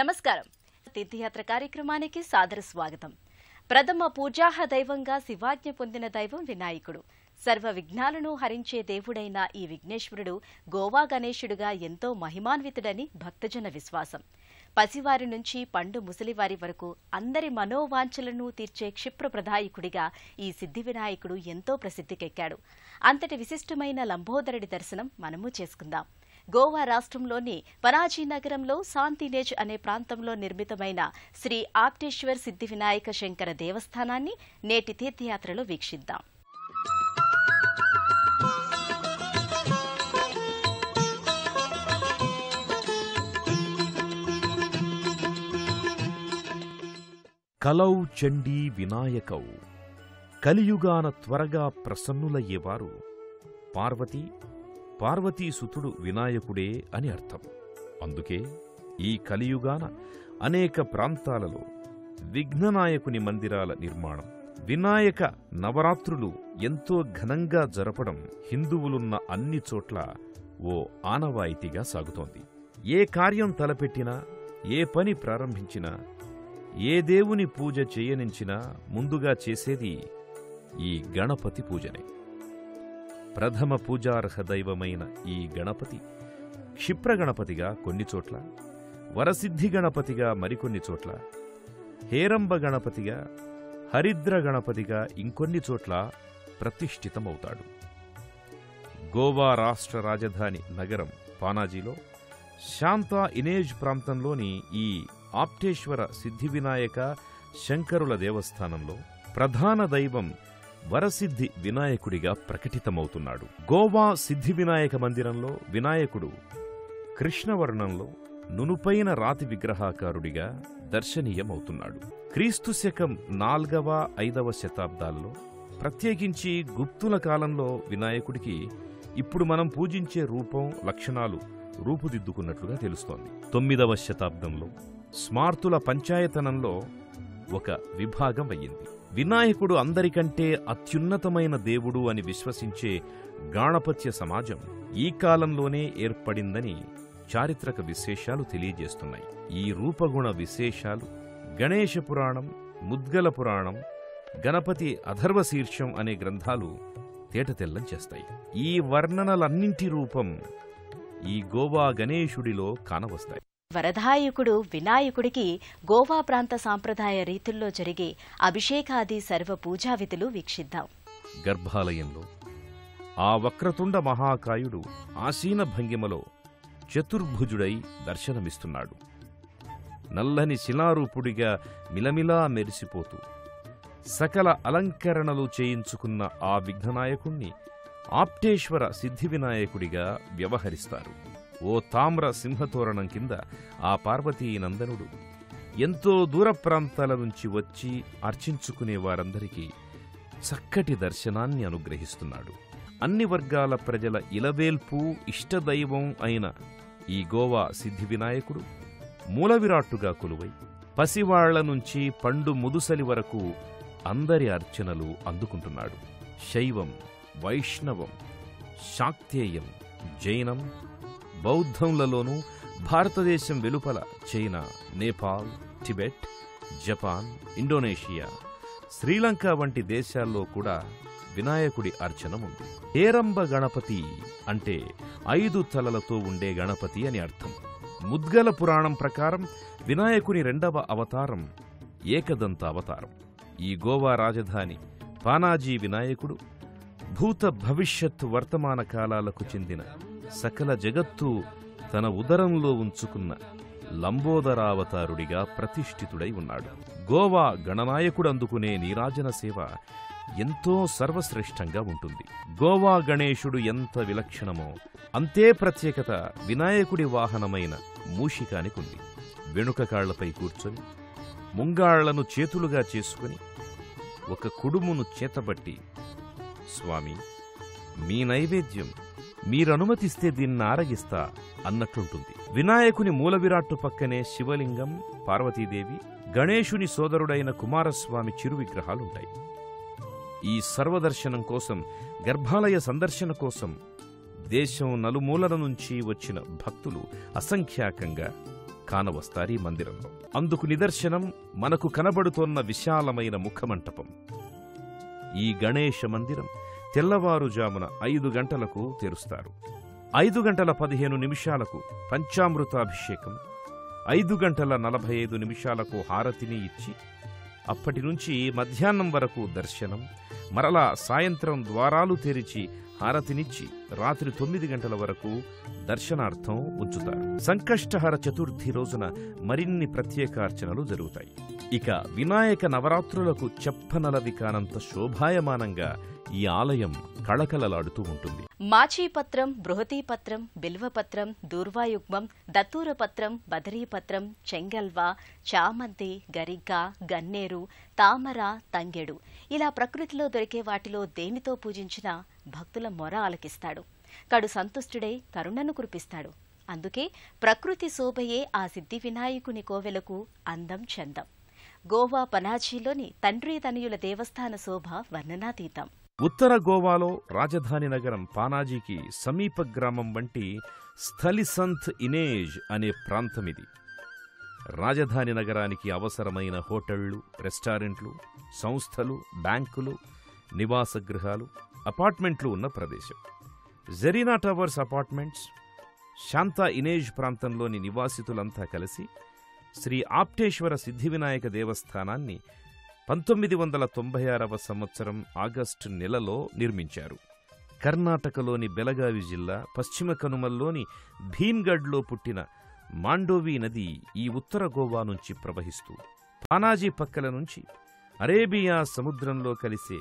నమస్కారం. తీర్థయాత్ర కార్యక్రమానికి సాదర స్వాగతం. ప్రథమ పూజాహ దైవంగా శివాజ్ఞ పొందిన దైవం వినాయకుడు. సర్వ విఘ్నాలను హరించే దేవుడైన ఈ విఘ్నేశ్వరుడు గోవా గణేశుడుగా ఎంతో మహిమాన్వితుడని భక్తజన విశ్వాసం. పసివారి నుంచి పండు ముసలివారి వరకు అందరి మనోవాంఛలను తీర్చే క్షిప్రప్రదాయకుడిగా ఈ సిద్ధి వినాయకుడు ఎంతో ప్రసిద్ధికెక్కాడు. అంతటి విశిష్టమైన లంబోదరుడి దర్శనం మనము చేసుకుందాం. గోవా రాష్ట్రంలోని పనాజీ నగరంలో శాంతినేజ్ అనే ప్రాంతంలో నిర్మితమైన శ్రీ ఆప్టేశ్వర్ సిద్ధి వినాయక శంకర దేవస్థానాన్ని నేటి తీర్థయాత్రలో వీక్షిద్దాం. కలౌ చండీ వినాయకౌ. కలియుగాన త్వరగా ప్రసన్నులయ్యేవారు పార్వతీసుతుడు వినాయకుడే అని అర్థం. అందుకే ఈ కలియుగాన అనేక ప్రాంతాలలో విఘ్ననాయకుని మందిరాల నిర్మాణం, వినాయక నవరాత్రులు ఎంతో ఘనంగా జరపడం హిందువులున్న అన్ని చోట్ల ఓ ఆనవాయితీగా సాగుతోంది. ఏ కార్యం తలపెట్టినా, ఏ పని ప్రారంభించినా, ఏ దేవుని పూజ చేయనించినా ముందుగా చేసేది ఈ గణపతి పూజనే. ప్రథమ పూజార్హ దైవమైన ఈ గణపతి క్షిప్రగణపతిగా కొన్ని చోట్ల, వరసిద్ధి గణపతిగా మరికొన్ని చోట్ల, హేరంబ గణపతిగా, హరిద్ర గణపతిగా ఇంకొన్ని చోట్ల ప్రతిష్ఠితమవుతాడు. గోవా రాష్ట్ర రాజధాని నగరం పానాజీలో శాంతా ఇనేజ్ ప్రాంతంలోని ఈ ఆప్టేశ్వర సిద్ధివినాయక శంకరుల దేవస్థానంలో ప్రధాన దైవం వరసిద్ధి వినాయకుడిగా ప్రకటితమవుతున్నాడు. గోవా సిద్ధివినాయక మందిరంలో వినాయకుడు కృష్ణవర్ణంలో నునుపైన రాతి విగ్రహాకారుడిగా దర్శనీయమవుతున్నాడు. క్రీస్తు శకం 4వ-5వ శతాబ్దాల్లో, ప్రత్యేకించి గుప్తుల కాలంలో వినాయకుడికి ఇప్పుడు మనం పూజించే రూపం, లక్షణాలు రూపుదిద్దుకున్నట్లుగా తెలుస్తోంది. 9వ శతాబ్దంలో స్మార్తుల పంచాయతనంలో ఒక విభాగం అయ్యింది. వినాయకుడు అందరికంటే అత్యున్నతమైన దేవుడు అని విశ్వసించే గాణపత్య సమాజం ఈ కాలంలోనే ఏర్పడిందని చారిత్రక విశేషాలు తెలియజేస్తున్నాయి. ఈ రూపగుణ విశేషాలు గణేశ పురాణం, ముద్గల పురాణం, గణపతి అథర్వశీర్షం అనే గ్రంథాలు తేటతెల్లం చేస్తాయి. ఈ వర్ణనలన్నింటి రూపం ఈ గోవా గణేశుడిలో కానవస్తాయి. వరదాయకుడు వినాయకుడికి గోవా ప్రాంత సాంప్రదాయ రీతుల్లో జరిగే అభిషేకాది సర్వ పూజా విధులు వీక్షిద్దాం. గర్భాలయంలో ఆ వక్రతుండ మహాకాయుడు ఆసీన భంగిమలో చతుర్భుజుడై దర్శనమిస్తున్నాడు. నల్లని శిలారూపుడిగా మిలమిలా మెరిసిపోతూ సకల అలంకరణలు చేయించుకున్న ఆ విఘ్ననాయకుణ్ణి ఆప్టేశ్వర సిద్ధివినాయకుడిగా వ్యవహరిస్తారు. ఓ తామ్ర సింహతోరణం కింద ఆ పార్వతీనందనుడు ఎంతో దూర ప్రాంతాల నుంచి వచ్చి అర్చించుకునే వారందరికీ చక్కటి దర్శనాన్ని అనుగ్రహిస్తున్నాడు. అన్ని వర్గాల ప్రజల ఇలవేల్పు, ఇష్టదైవం అయిన ఈ గోవా సిద్ధివినాయకుడు మూలవిరాట్టుగా కొలువై పసివాళ్ల నుంచి పండు ముదుసలి వరకు అందరి అర్చనలు అందుకుంటున్నాడు. శైవం, వైష్ణవం, శాక్తేయం, జైనం, బౌద్ధంలలోనూ భారతదేశం వెలుపల China, Nepal, Tibet, Japan, Indonesia, Sri Lanka వంటి దేశాల్లో కూడా వినాయకుడి అర్చన ఉంది. హేరంబ గణపతి అంటే 5 తలలతో ఉండే గణపతి అని అర్థం. ముద్గల పురాణం ప్రకారం వినాయకుని 2వ అవతారం ఏకదంత అవతారం. ఈ గోవా రాజధాని పానాజీ వినాయకుడు భూత భవిష్యత్ వర్తమాన కాలాలకు చెందిన సకల జగత్తు తన ఉదరంలో ఉంచుకున్న లంబోదరావతారుడిగా ప్రతిష్ఠితుడై ఉన్నాడు. గోవా గణనాయకుడు అందుకునే నీరాజన సేవ ఎంతో సర్వశ్రేష్టంగా ఉంటుంది. గోవా గణేశుడు ఎంత విలక్షణమో అంతే ప్రత్యేకత వినాయకుడి వాహనమైన మూషికానికుంది. వెనుక కాళ్లపై కూర్చొని ముంగాళ్లను చేతులుగా చేసుకుని ఒక కుడుమును చేతబట్టి, స్వామి, మీ నైవేద్యం మీరనుమతిస్తే దీన్ని ఆరగిస్తా అన్నట్లుంటుంది. వినాయకుని మూలవిరాట్టు పక్కనే శివలింగం, పార్వతీదేవి, గణేశుని సోదరుడైన కుమారస్వామి చిరు విగ్రహాలుంటాయి. ఈ సర్వదర్శనం కోసం, గర్భాలయ సందర్శన కోసం దేశం నలుమూలల నుంచి వచ్చిన భక్తులు అసంఖ్యాకంగా కానవస్తారీ మందిరంలో. అందుకు నిదర్శనం మనకు కనబడుతోన్న విశాలమైన ముఖమంటపం. ఈ గణేశ మందిరం తెల్లవారుజామున 5 గంటలకు తెరుస్తారు. 5:15 పంచామృతాభిషేకం, 5:45 హారతిని ఇచ్చి అప్పటి నుంచి మధ్యాహ్నం వరకు దర్శనం, మరలా సాయంత్రం ద్వారాలు తెరిచి హారతినిచ్చి రాత్రి 9 గంటల వరకు దర్శనార్థం ఉంచుతారు. సంకష్టహర చతుర్థి రోజున మరిన్ని ప్రత్యేకార్చనలు జరుగుతాయి. ఇక వినాయక నవరాత్రులకు చెప్పనలవి కానంత శోభాయమానంగా ఈ ఆలయం కళకళలాడుతూ ఉంటుంది. మాచీపత్రం, బృహతీపత్రం, బిల్వపత్రం, దూర్వాయుగ్మం, దత్తూరపత్రం, బదరీపత్రం, చెంగల్వ, చామంతి, గరిక, గన్నేరు, తామర, తంగెడు ఇలా ప్రకృతిలో దొరికే వాటిలో దేనితో పూజించినా భక్తుల మొర ఆలకిస్తాడు. కడు సంతుష్టుడై కరుణను కురిపిస్తాడు. అందుకే ప్రకృతి శోభయే ఆ సిద్ధి వినాయకుని కోవెలకు అందం చందం. గోవా పనాజీలోని తండ్రి తనయుల దేవస్థాన శోభ వర్ణనాతీతం. ఉత్తర గోవాలో రాజధాని నగరం పానాజీకి సమీప గ్రామం వంటి స్థలిసంత్ ఇనేజ్ అనే ప్రాంతమిది. రాజధాని నగరానికి అవసరమైన హోటళ్లు, రెస్టారెంట్లు, సంస్థలు, బ్యాంకులు, నివాస గృహాలు, అపార్ట్మెంట్లు ఉన్న ప్రదేశం. జరీనా టవర్స్ అపార్ట్మెంట్స్, శాంతా ఇనేజ్ ప్రాంతంలోని నివాసితులంతా కలిసి శ్రీ ఆప్టేశ్వర సిద్ధివినాయక దేవస్థానాన్ని 1996వ సంవత్సరం ఆగస్టు నెలలో నిర్మించారు. కర్ణాటకలోని బెలగావి జిల్లా పశ్చిమ కనుమల్లోని భీమ్గఢ్లో పుట్టిన మాండోవి నది ఈ ఉత్తర గోవా నుంచి ప్రవహిస్తూ పానాజీ పక్కల నుంచి అరేబియా సముద్రంలో కలిసే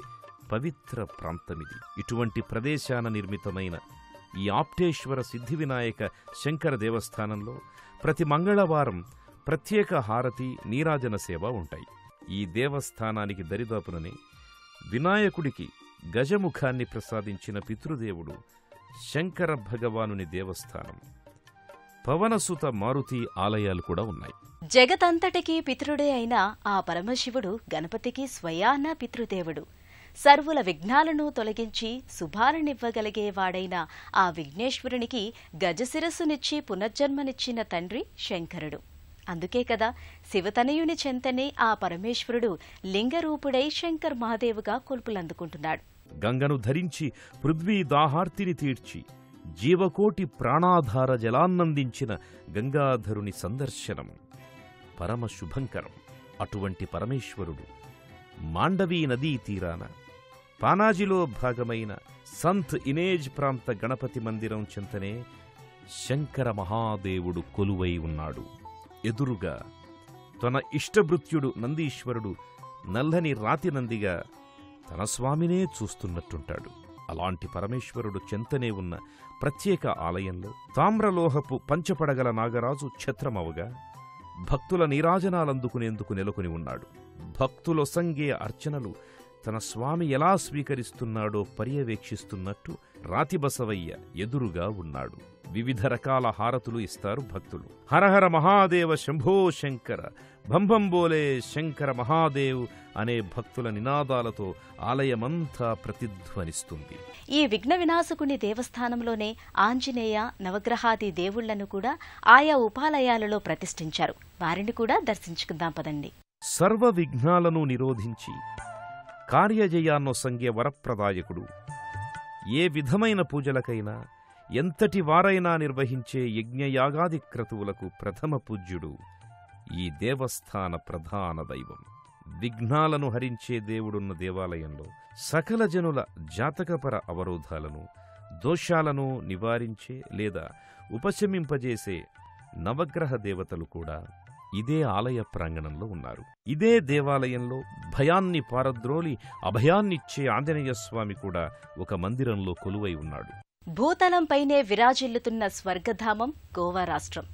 పవిత్ర ప్రాంతమిది. ఇటువంటి ప్రదేశాన నిర్మితమైన ఈ ఆప్టేశ్వర సిద్ధివినాయక శంకర దేవస్థానంలో ప్రతి మంగళవారం ప్రత్యేక హారతి, నీరాజన సేవ ఉంటాయి. ఈ దేవస్థానానికి దరిదాపుననే వినాయకుడికి గజముఖాన్ని ప్రసాదించిన పితృదేవుడు శంకర భగవానుని దేవస్థానం, పవనసుత మారుతి ఆలయాలు కూడా ఉన్నాయి. జగతంతటికీ పితృడే అయిన ఆ పరమశివుడు గణపతికి స్వయాన పితృదేవుడు. సర్వుల విఘ్నాలను తొలగించి శుభాలనివ్వగలిగేవాడైన ఆ విఘ్నేశ్వరునికి గజశిరస్సునిచ్చి పునర్జన్మనిచ్చిన తండ్రి శంకరుడు. అందుకే కదా శివతనయుని చెంతనే ఆ పరమేశ్వరుడు లింగరూపుడై శంకర్ మహాదేవుగా కొల్పులందుకుంటున్నాడు. గంగను ధరించి పృథ్వీ దాహార్తిని తీర్చి జీవకోటి ప్రాణాధార జలాన్నందించిన గంగాధరుని సందర్శనం పరమశుభంకరం. అటువంటి పరమేశ్వరుడు మాండవీ నదీ తీరాన పానాజీలో భాగమైన సంత్ ఇనేజ్ ప్రాంత గణపతి మందిరం చెంతనే శంకర మహాదేవుడు కొలువై ఉన్నాడు. ఎదురుగా తన ఇష్టభృత్యుడు నందీశ్వరుడు నల్లని రాతి నందిగా తన స్వామినే చూస్తున్నట్టుంటాడు. అలాంటి పరమేశ్వరుడు చెంతనే ఉన్న ప్రత్యేక ఆలయంలో తామ్రలోహపు పంచపడగల నాగరాజు ఛత్రమవగా భక్తుల నీరాజనాలందుకునేందుకు నెలకొని ఉన్నాడు. భక్తులొసంగే అర్చనలు తన స్వామి ఎలా స్వీకరిస్తున్నాడో పర్యవేక్షిస్తున్నట్టు రాతిబసవయ్య ఎదురుగా ఉన్నాడు. వివిధ రకాల హారతులు ఇస్తారు భక్తులు. హరహర మహాదేవ శంభో శంకర, భంభంబోలే శంకర మహాదేవ్ అనే భక్తుల నినాదాలతో ఆలయమంతా ప్రతిధ్వనిస్తుంది. ఈ విఘ్న వినాశకుని దేవస్థానంలోనే ఆంజనేయ, నవగ్రహాది దేవుళ్లను కూడా ఆయా ఉపాలయాలలో ప్రతిష్ఠించారు. వారిని కూడా దర్శించుకుందాం పదండి. సర్వ విఘ్నాలను నిరోధించి కార్యజయాన్నొసంగే వరప్రదాయకుడు, ఏ విధమైన పూజలకైనా ఎంతటి వారైనా నిర్వహించే యజ్ఞయాగాది క్రతువులకు ప్రథమ పూజ్యుడు ఈ దేవస్థాన ప్రధాన దైవం. విఘ్నాలను హరించే దేవుడున్న దేవాలయంలో సకల జనుల జాతకపర అవరోధాలను, దోషాలను నివారించే లేదా ఉపశమింపజేసే నవగ్రహ దేవతలు కూడా ఇదే ఆలయ ప్రాంగణంలో ఉన్నారు. ఇదే దేవాలయంలో భయాన్ని పారద్రోలి అభయాన్నిచ్చే ఆంజనేయస్వామి కూడా ఒక మందిరంలో కొలువై ఉన్నాడు. భూతలంపైనే విరాజిల్లుతున్న స్వర్గధామం గోవా రాష్ట్రం.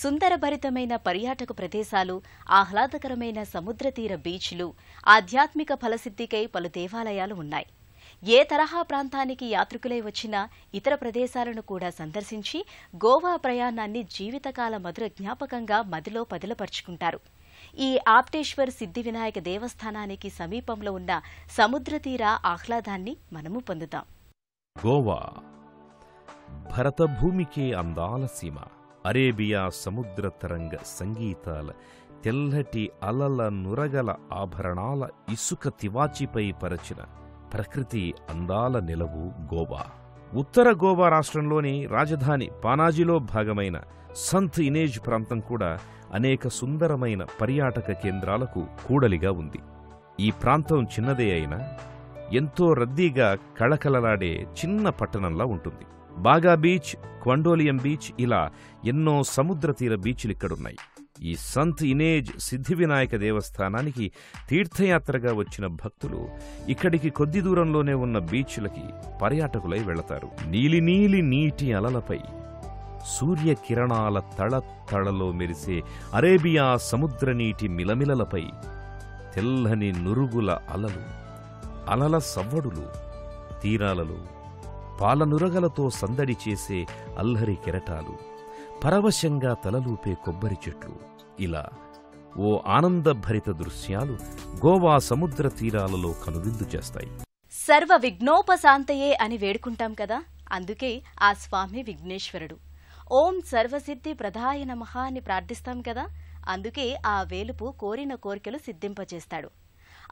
సుందరభరితమైన పర్యాటక ప్రదేశాలు, ఆహ్లాదకరమైన సముద్రతీర బీచ్లు, ఆధ్యాత్మిక ఫలసిద్ధికై పలు దేవాలయాలు ఉన్నాయి. ఏ తరహా ప్రాంతానికి యాత్రికులై వచ్చినా ఇతర ప్రదేశాలను కూడా సందర్శించి గోవా ప్రయాణాన్ని జీవితకాల మధుర జ్ఞాపకంగా మదిలో పదిలపరుచుకుంటారు. ఈ ఆప్టేశ్వర్ సిద్ధివినాయక దేవస్థానానికి సమీపంలో ఉన్న సముద్రతీర ఆహ్లాదాన్ని మనము పొందుతాం. గోవా భరతభూమికే అందాల సీమ. అరేబియా సముద్ర తరంగ సంగీతాల తెల్లటి అలల నురగల ఆభరణాల ఇసుక తివాచిపై పరచిన ప్రకృతి అందాల నిలవు గోవా. ఉత్తర గోవా రాష్ట్రంలోని రాజధాని పానాజీలో భాగమైన సంత్ ఇనేజ్ ప్రాంతం కూడా అనేక సుందరమైన పర్యాటక కేంద్రాలకు కూడలిగా ఉంది. ఈ ప్రాంతం చిన్నదే అయినా ఎంతో రద్దీగా కళకళలాడే చిన్న పట్టణంలా ఉంటుంది. బాగా బీచ్, క్వండోలియం బీచ్ ఇలా ఎన్నో సముద్ర తీర బీచ్లిక్కడున్నాయి. ఈ సంత్ ఇనేజ్ సిద్ధివినాయక దేవస్థానానికి తీర్థయాత్రగా వచ్చిన భక్తులు ఇక్కడికి కొద్ది దూరంలోనే ఉన్న బీచ్లకి పర్యాటకులై వెళతారు. నీలి నీటి అలలపై సూర్యకిరణాల తళతళలో మెరిసే అరేబియా సముద్ర నీటి మిలమిలలపై తెల్లని నురుగుల అలలు, అలల సవ్వడులు, తీరాలలో పాలనురగలతో సందడి చేసే అల్లరి కెరటాలు, పరవశంగా తలలూపే కొబ్బరి చెట్లు, ఇలా ఓ ఆనందభరిత దృశ్యాలు గోవా సముద్ర తీరాలలో కనువిందు చేస్తాయి. సర్వ విఘ్నోపశాంతయే అని వేడుకుంటాం కదా, అందుకే ఆ స్వామి విఘ్నేశ్వరుడు. ఓం సర్వసిద్ధి ప్రదాయ నమః అని ప్రార్థిస్తాం కదా, అందుకే ఆ వేలుపు కోరిన కోరికలు సిద్ధింపజేస్తాడు.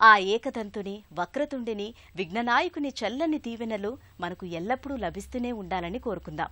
ఆ ఏకదంతుని, వక్రతుండిని, విఘ్ననాయకుని చల్లని దీవెనలు మనకు ఎల్లప్పుడూ లభిస్తూనే ఉండాలని కోరుకుందాం.